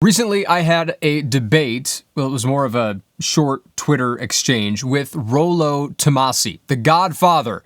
Recently, I had a debate, well, it was more of a short Twitter exchange with Rollo Tomassi, the godfather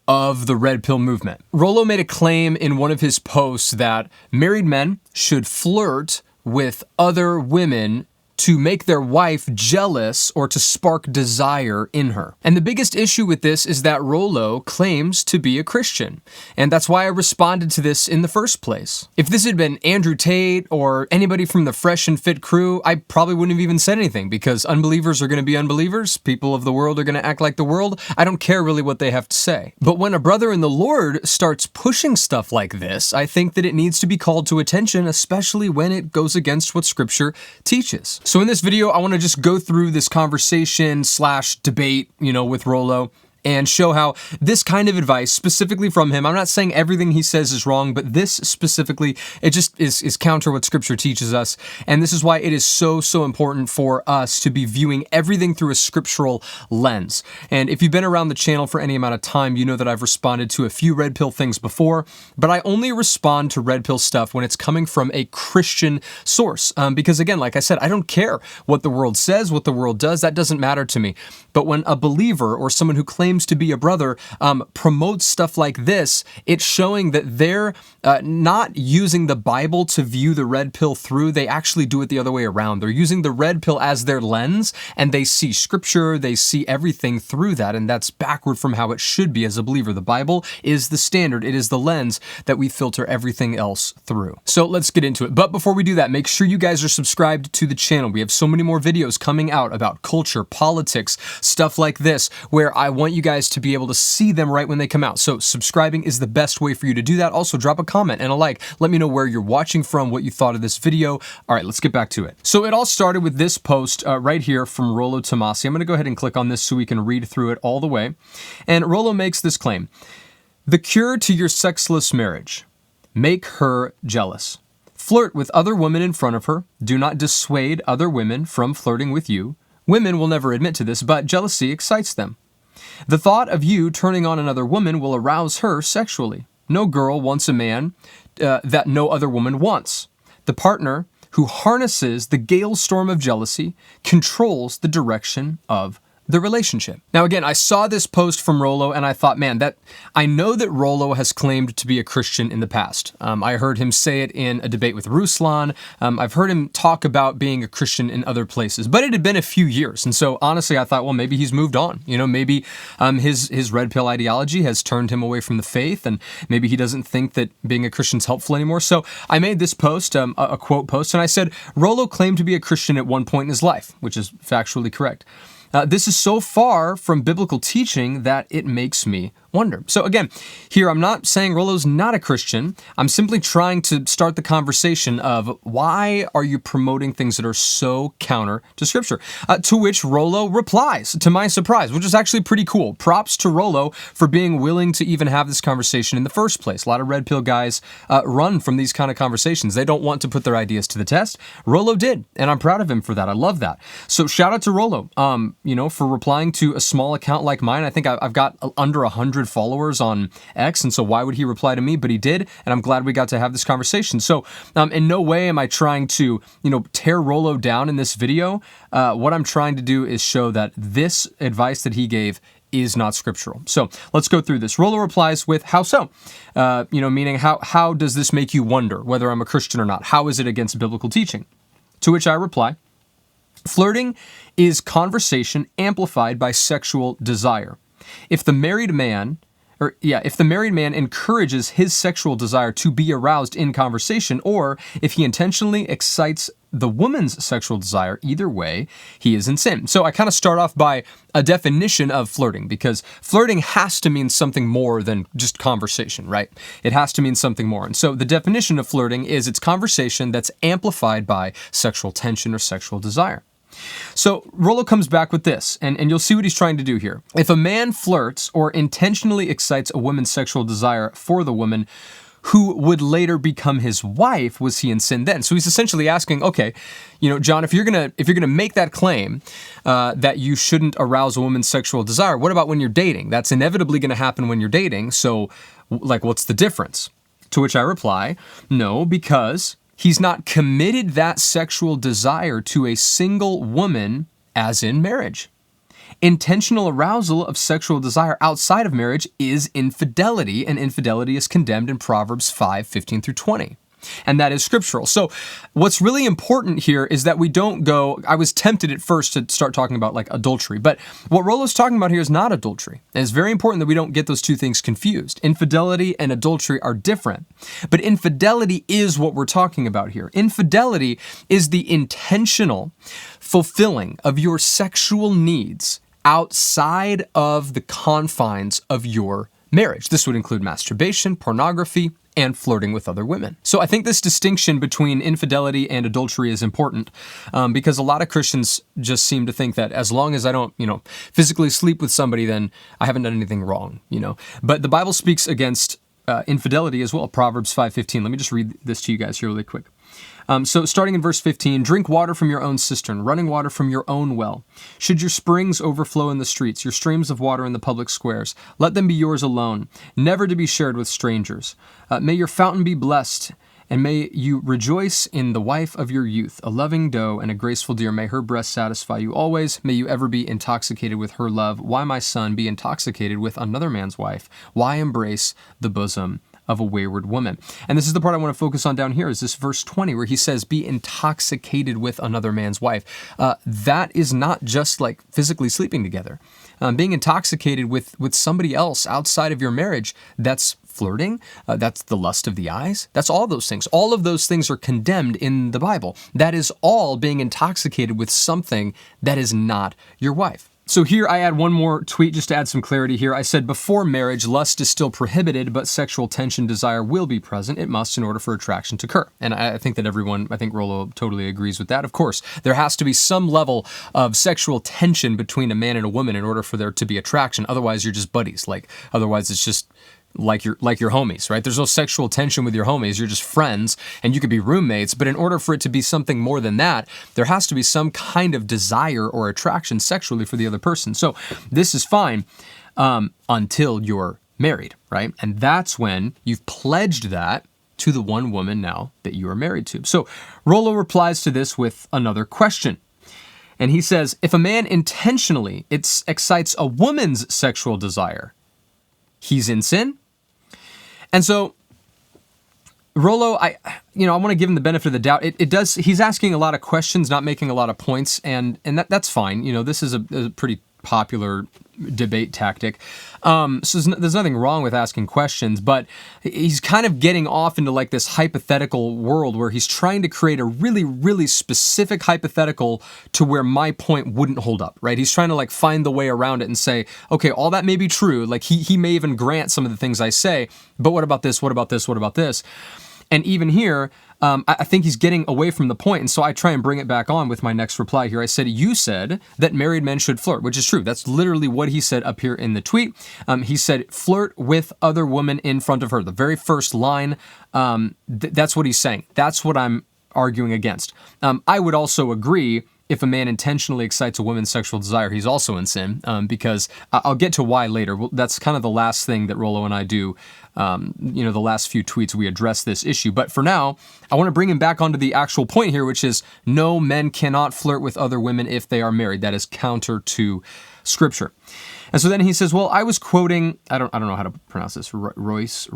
of the Red Pill movement. Rollo made a claim in one of his posts that married men should flirt with other women to make their wife jealous or to spark desire in her. And the biggest issue with this is that Rollo claims to be a Christian. And that's why I responded to this in the first place. If this had been Andrew Tate or anybody from the Fresh and Fit crew, I probably wouldn't have even said anything because unbelievers are going to be unbelievers. People of the world are going to act like the world. I don't care really what they have to say. But when a brother in the Lord starts pushing stuff like this, I think that it needs to be called to attention, especially when it goes against what Scripture teaches. So in this video, I want to just go through this conversation / debate, with Rollo and show how this kind of advice, specifically from him, I'm not saying everything he says is wrong, but this specifically, it just is counter what Scripture teaches us. And this is why it is so important for us to be viewing everything through a scriptural lens. And if you've been around the channel for any amount of time, you know that I've responded to a few Red Pill things before, but I only respond to Red Pill stuff when it's coming from a Christian source. Because again, like I said, I don't care what the world says, what the world does, that doesn't matter to me. But when a believer or someone who claims to be a brother promotes stuff like this, it's showing that they're not using the Bible to view the red pill through. They actually do it the other way around. They're using the red pill as their lens, and they see Scripture, they see everything through that, and that's backward from how it should be as a believer. The Bible is the standard. It is the lens that we filter everything else through. So let's get into it. But before we do that, make sure you guys are subscribed to the channel. We have so many more videos coming out about culture, politics, stuff like this, where I want you guys to be able to see them right when they come out. So subscribing is the best way for you to do that. Also, drop a comment and a like. Let me know where you're watching from, what you thought of this video. All right, let's get back to it. So it all started with this post right here from Rollo Tomassi. I'm going to go ahead and click on this so we can read through it all the way. And Rollo makes this claim: the cure to your sexless marriage: make her jealous. Flirt with other women in front of her. Do not dissuade other women from flirting with you. Women will never admit to this, but jealousy excites them. The thought of you turning on another woman will arouse her sexually. No girl wants a man that no other woman wants. The partner who harnesses the gale storm of jealousy controls the direction of the relationship. Now again, I saw this post from Rollo and I thought, man, I know that Rollo has claimed to be a Christian in the past. I heard him say it in a debate with Ruslan. I've heard him talk about being a Christian in other places, but it had been a few years. And so honestly, I thought, well, maybe he's moved on. Maybe his red pill ideology has turned him away from the faith, and maybe he doesn't think that being a Christian's helpful anymore. So I made this post, a quote post, and I said, Rollo claimed to be a Christian at one point in his life, which is factually correct. This is so far from biblical teaching that it makes me wonder. So again, here I'm not saying Rollo's not a Christian. I'm simply trying to start the conversation of why are you promoting things that are so counter to Scripture? To which Rollo replies, to my surprise, which is actually pretty cool. Props to Rollo for being willing to even have this conversation in the first place. A lot of red pill guys run from these kind of conversations. They don't want to put their ideas to the test. Rollo did, and I'm proud of him for that. I love that. So shout out to Rollo, for replying to a small account like mine. I think I've got under 100 followers on X, and so why would he reply to me? But he did, and I'm glad we got to have this conversation. So in no way am I trying to tear Rollo down in this video. What I'm trying to do is show that this advice that he gave is not scriptural. So let's go through this. Rollo replies with, how so? Meaning how does this make you wonder whether I'm a Christian or not? How is it against biblical teaching? To which I reply, flirting is conversation amplified by sexual desire. If the married man encourages his sexual desire to be aroused in conversation, or if he intentionally excites the woman's sexual desire, either way, he is in sin. So I kind of start off by a definition of flirting, because flirting has to mean something more than just conversation, right? It has to mean something more. And so the definition of flirting is it's conversation that's amplified by sexual tension or sexual desire. So Rollo comes back with this, and you'll see what he's trying to do here. If a man flirts or intentionally excites a woman's sexual desire for the woman who would later become his wife, was he in sin then? So he's essentially asking, okay, John, if you're gonna make that claim that you shouldn't arouse a woman's sexual desire, what about when you're dating? That's inevitably going to happen when you're dating. So, what's the difference? To which I reply, no, because he's not committed that sexual desire to a single woman as in marriage. Intentional arousal of sexual desire outside of marriage is infidelity, and infidelity is condemned in Proverbs 5:15-20. And that is scriptural. So what's really important here is that we don't go, I was tempted at first to start talking about like adultery, but what Rollo's talking about here is not adultery. And it's very important that we don't get those two things confused. Infidelity and adultery are different, but infidelity is what we're talking about here. Infidelity is the intentional fulfilling of your sexual needs outside of the confines of your marriage. This would include masturbation, pornography, and flirting with other women. So I think this distinction between infidelity and adultery is important because a lot of Christians just seem to think that as long as I don't, physically sleep with somebody, then I haven't done anything wrong, But the Bible speaks against infidelity as well. Proverbs 5:15. Let me just read this to you guys here really quick. So starting in verse 15, drink water from your own cistern, running water from your own well. Should your springs overflow in the streets, your streams of water in the public squares, let them be yours alone, never to be shared with strangers. May your fountain be blessed, and may you rejoice in the wife of your youth, a loving doe and a graceful deer. May her breast satisfy you always. May you ever be intoxicated with her love. Why, my son, be intoxicated with another man's wife? Why embrace the bosom of a wayward woman? And this is the part I want to focus on down here, is this verse 20 where he says, be intoxicated with another man's wife. That is not just like physically sleeping together. Being intoxicated with somebody else outside of your marriage, that's flirting, that's the lust of the eyes, that's all those things. All of those things are condemned in the Bible. That is all being intoxicated with something that is not your wife. So here I add one more tweet just to add some clarity here. I said, before marriage, lust is still prohibited, but sexual tension, desire will be present. It must in order for attraction to occur. And I think that I think Rollo totally agrees with that. Of course, there has to be some level of sexual tension between a man and a woman in order for there to be attraction. Otherwise, you're just buddies. Otherwise, it's just like your homies, right? There's no sexual tension with your homies. You're just friends and you could be roommates. But in order for it to be something more than that, there has to be some kind of desire or attraction sexually for the other person. So this is fine until you're married, right? And that's when you've pledged that to the one woman now that you are married to. So Rollo replies to this with another question. And he says, if a man intentionally excites a woman's sexual desire, he's in sin. And so Rollo, I want to give him the benefit of the doubt. He's asking a lot of questions, not making a lot of points, and that's fine. This is a pretty popular debate tactic. So there's nothing wrong with asking questions, but he's kind of getting off into like this hypothetical world where he's trying to create a really, really specific hypothetical to where my point wouldn't hold up, right? He's trying to like find the way around it and say, okay, all that may be true. Like he may even grant some of the things I say, but what about this? What about this? What about this? And even here, I think he's getting away from the point, and so I try and bring it back on with my next reply here. I said, you said that married men should flirt, which is true. That's literally what he said up here in the tweet. He said, flirt with other women in front of her. The very first line, that's what he's saying. That's what I'm arguing against. I would also agree if a man intentionally excites a woman's sexual desire, he's also in sin, because I'll get to why later. That's kind of the last thing that Rollo and I do. The last few tweets we address this issue. But for now, I want to bring him back onto the actual point here, which is no, men cannot flirt with other women if they are married. That is counter to Scripture. And so then he says, well, I was quoting, I don't know how to pronounce this, Royce,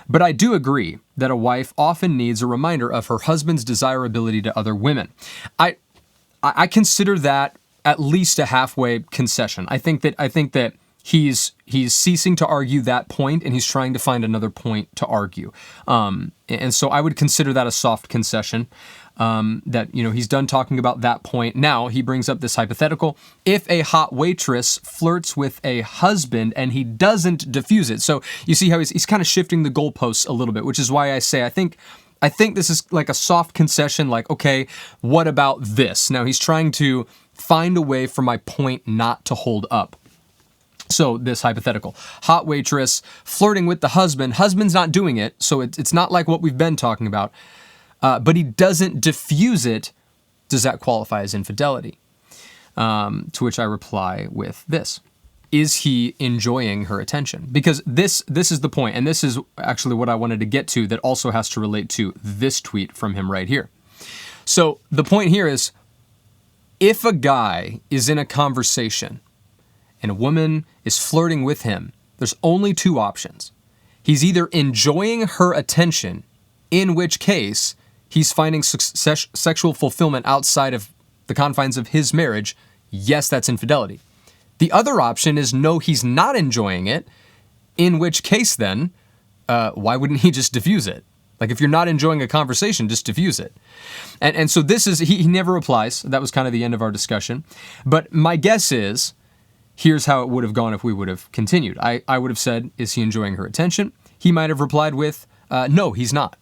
but I do agree that a wife often needs a reminder of her husband's desirability to other women. I consider that at least a halfway concession. I think that he's ceasing to argue that point, and he's trying to find another point to argue. And so I would consider that a soft concession. That he's done talking about that point. Now he brings up this hypothetical. If a hot waitress flirts with a husband and he doesn't diffuse it. So you see how he's kind of shifting the goalposts a little bit, which is why I say I think this is like a soft concession, like, okay, what about this? Now he's trying to find a way for my point not to hold up. So this hypothetical, hot waitress flirting with the husband's not doing it. So it's not like what we've been talking about. But he doesn't diffuse it. Does that qualify as infidelity? To which I reply with this. is he enjoying her attention? Because this is the point, and this is actually what I wanted to get to that also has to relate to this tweet from him right here. So the point here is, if a guy is in a conversation and a woman is flirting with him, there's only two options. He's either enjoying her attention, in which case he's finding sexual fulfillment outside of the confines of his marriage. Yes, that's infidelity. The other option is no, he's not enjoying it, in which case then, why wouldn't he just diffuse it? Like, if you're not enjoying a conversation, just diffuse it. And so this is, he never replies. That was kind of the end of our discussion. But my guess is, here's how it would have gone if we would have continued. I would have said, is he enjoying her attention? He might have replied with, no, he's not.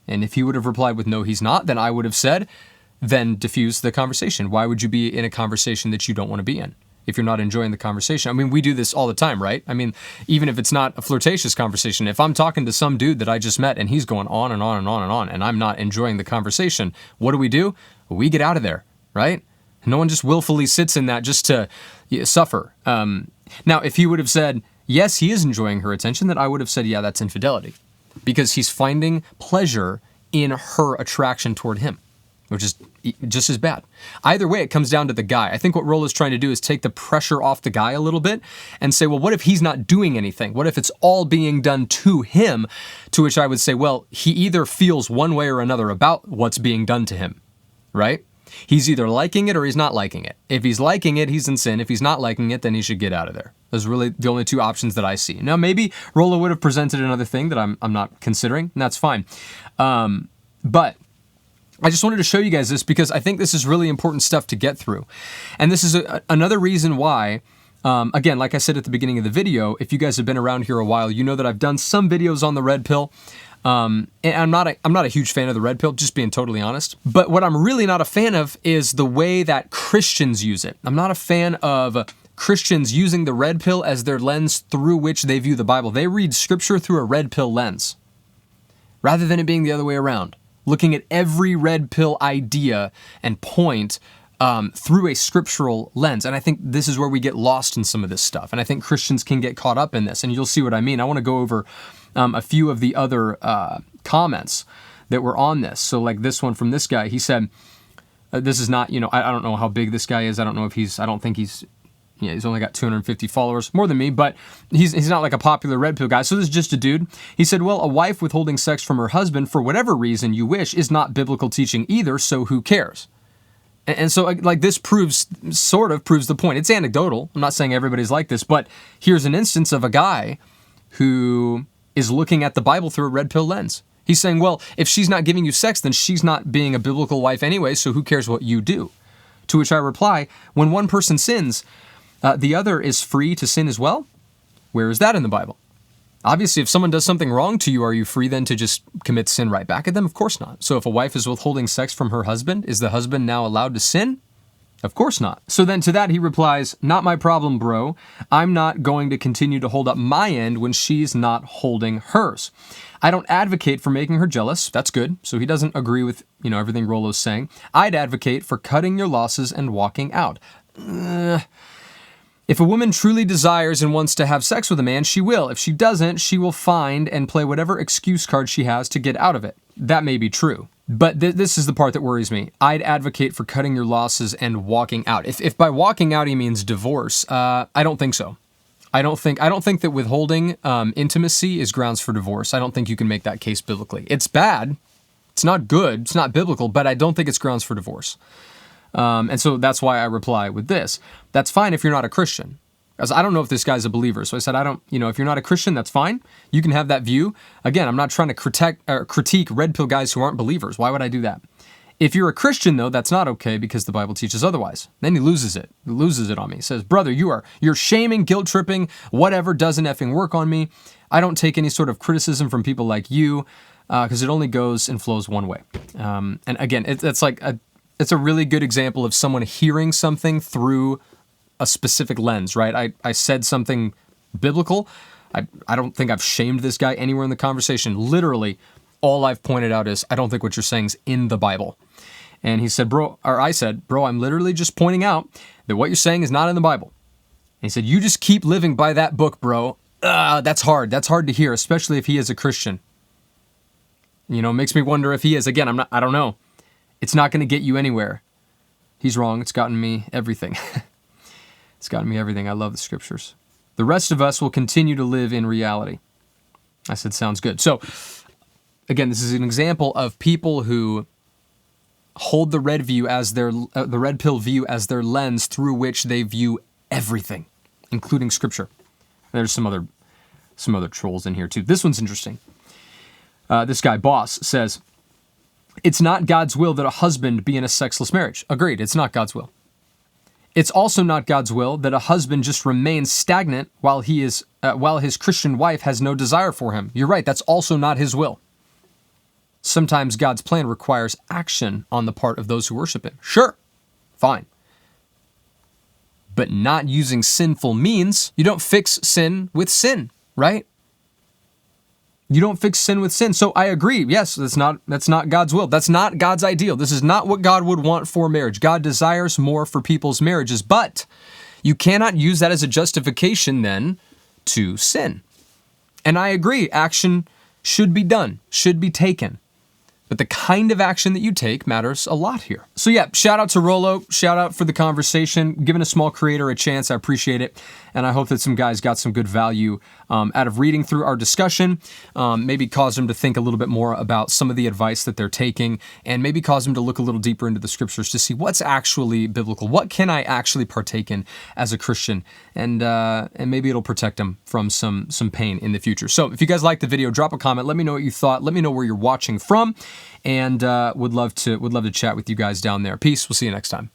And if he would have replied with, no, he's not, then I would have said, then diffuse the conversation. Why would you be in a conversation that you don't want to be in if you're not enjoying the conversation? I mean, we do this all the time, right? I mean, even if it's not a flirtatious conversation, if I'm talking to some dude that I just met and he's going on and on and on and on, and I'm not enjoying the conversation, what do? We get out of there, right? No one just willfully sits in that just to suffer. Now, if he would have said, yes, he is enjoying her attention, then I would have said, yeah, that's infidelity, because he's finding pleasure in her attraction toward him, which is just as bad. Either way, it comes down to the guy. I think what Rollo's trying to do is take the pressure off the guy a little bit and say, well, what if he's not doing anything? What if it's all being done to him? To which I would say, well, he either feels one way or another about what's being done to him, right? He's either liking it or he's not liking it. If he's liking it, he's in sin. If he's not liking it, then he should get out of there. Those are really the only two options that I see. Now, maybe Rollo would have presented another thing that I'm not considering, and that's fine. But I just wanted to show you guys this because I think this is really important stuff to get through. And this is another reason why, again, like I said at the beginning of the video, if you guys have been around here a while, you know that I've done some videos on the red pill. And I'm not a huge fan of the red pill, just being totally honest. But what I'm really not a fan of is the way that Christians use it. I'm not a fan of Christians using the red pill as their lens through which they view the Bible. They read scripture through a red pill lens, rather than it being the other way around. Looking at every red pill idea and point through a scriptural lens. And I think this is where we get lost in some of this stuff. And I think Christians can get caught up in this. And you'll see what I mean. I want to go over a few of the other comments that were on this. So like this one from this guy, he said, this is not, I don't know how big this guy is. I don't think he's only got 250 followers, more than me, but he's not like a popular red pill guy. So this is just a dude. He said, well, a wife withholding sex from her husband for whatever reason you wish is not biblical teaching either, so who cares? And so like this sort of proves the point. It's anecdotal. I'm not saying everybody's like this, but here's an instance of a guy who is looking at the Bible through a red pill lens. He's saying, well, if she's not giving you sex, then she's not being a biblical wife anyway, so who cares what you do? To which I reply, when one person sins, the other is free to sin as well? Where is that in the Bible? Obviously, if someone does something wrong to you, are you free then to just commit sin right back at them? Of course not. So if a wife is withholding sex from her husband, is the husband now allowed to sin? Of course not. So then to that he replies, not my problem, bro. I'm not going to continue to hold up my end when she's not holding hers. I don't advocate for making her jealous. That's good. So he doesn't agree with, everything Rollo's saying. I'd advocate for cutting your losses and walking out. If a woman truly desires and wants to have sex with a man, she will. If she doesn't, she will find and play whatever excuse card she has to get out of it. That may be true. But this is the part that worries me. I'd advocate for cutting your losses and walking out. If by walking out he means divorce, I don't think so. I don't think that withholding intimacy is grounds for divorce. I don't think you can make that case biblically. It's bad. It's not good. It's not biblical, but I don't think it's grounds for divorce. And so that's why I reply with this. That's fine if you're not a Christian. Because I don't know if this guy's a believer. So I said, if you're not a Christian, that's fine. You can have that view. Again, I'm not trying to critique red pill guys who aren't believers. Why would I do that? If you're a Christian, though, that's not okay because the Bible teaches otherwise. Then he loses it. He loses it on me. He says, brother, you're shaming, guilt tripping, whatever, doesn't effing work on me. I don't take any sort of criticism from people like you because it only goes and flows one way. And again, it's a really good example of someone hearing something through a specific lens, right? I said something biblical. I don't think I've shamed this guy anywhere in the conversation. Literally, all I've pointed out is, I don't think what you're saying is in the Bible. And he said, I said, bro, I'm literally just pointing out that what you're saying is not in the Bible. He said, you just keep living by that book, bro. That's hard. That's hard to hear, especially if he is a Christian. You know, it makes me wonder if he is. Again, I don't know. It's not going to get you anywhere. He's wrong. It's gotten me everything. It's gotten me everything. I love the scriptures. The rest of us will continue to live in reality. I said, sounds good. So, again, this is an example of people who hold the red pill view as their lens through which they view everything, including scripture. There's some other trolls in here too. This one's interesting. This guy, Boss, says, it's not God's will that a husband be in a sexless marriage. Agreed, it's not God's will. It's also not God's will that a husband just remains stagnant while his Christian wife has no desire for him. You're right, that's also not his will. Sometimes God's plan requires action on the part of those who worship him. Sure, fine. But not using sinful means. You don't fix sin with sin, right? You don't fix sin with sin. So I agree. Yes, that's not God's will. That's not God's ideal. This is not what God would want for marriage. God desires more for people's marriages, but you cannot use that as a justification then to sin. And I agree, action should be done, should be taken. But the kind of action that you take matters a lot here. So yeah, shout out to Rollo. Shout out for the conversation. Giving a small creator a chance. I appreciate it. And I hope that some guys got some good value out of reading through our discussion. Maybe cause them to think a little bit more about some of the advice that they're taking, and maybe cause them to look a little deeper into the scriptures to see what's actually biblical. What can I actually partake in as a Christian? And maybe it'll protect them from some pain in the future. So if you guys liked the video, drop a comment. Let me know what you thought. Let me know where you're watching from. And would love to chat with you guys down there. Peace. We'll see you next time.